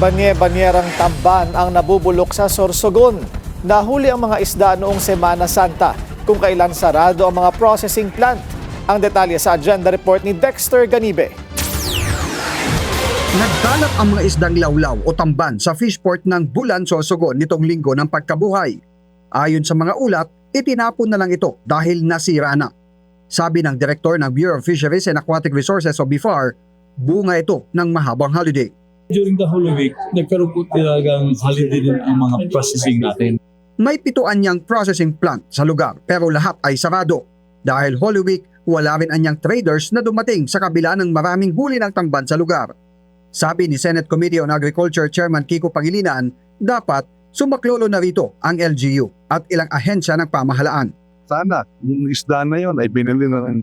Banye-banyerang tamban ang nabubulok sa Sorsogon. Nahuli ang mga isda noong Semana Santa kung kailan sarado ang mga processing plant. Ang detalye sa agenda report ni Dexter Ganibe. Nagkalat ang mga isdang lawlaw o tamban sa fishport ng Bulan, Sorsogon nitong linggo ng pagkabuhay. Ayon sa mga ulat, itinapon na lang ito dahil nasira na. Sabi ng direktor ng Bureau of Fisheries and Aquatic Resources o BIFAR, bunga ito ng mahabang holiday. During the Holy Week, nagkaroon po talagang holiday din ang mga processing natin. May 7 anyang processing plant sa lugar pero lahat ay sarado. Dahil Holy Week, wala rin anyang traders na dumating sa kabila ng maraming huli ng tamban sa lugar. Sabi ni Senate Committee on Agriculture Chairman Kiko Pangilinan, dapat sumaklolo na rito ang LGU at ilang ahensya ng pamahalaan. Sana yung isda na yon ay binili na ng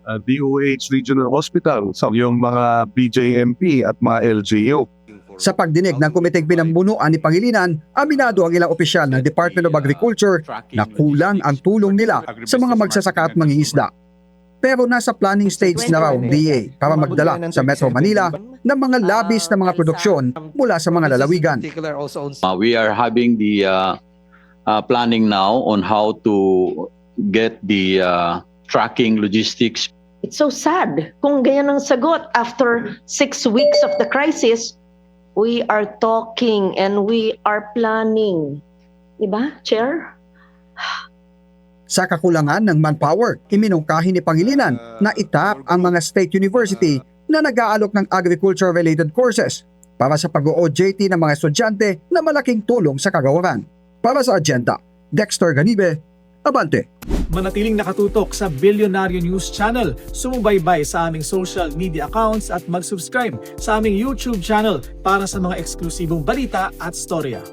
DOH Regional Hospital sa yung mga BJMP at mga LGU. Sa pagdinig ng komiteng pinamumunuan ni Pangilinan, aminado ang ilang opisyal ng Department of Agriculture na kulang ang tulong nila sa mga magsasaka at mangingisda. Pero nasa planning stage na raw ang DA para magdala sa Metro Manila ng mga labis na mga produksyon mula sa mga lalawigan. We are having the planning now on how to get the tracking logistics. It's so sad kung ganyan ang sagot after 6 weeks of the crisis. We are talking and we are planning. Diba, Chair? Sa kakulangan ng manpower, iminungkahi ni Pangilinan na itap ang mga state university na nag-aalok ng agriculture-related courses para sa pag-OJT ng mga estudyante na malaking tulong sa kagawaran. Para sa agenda, Dexter Ganibe, Abante. Manatiling nakatutok sa Bilyonaryo News Channel. Sumubaybay sa aming social media accounts at mag-subscribe sa aming YouTube channel para sa mga eksklusibong balita at storya.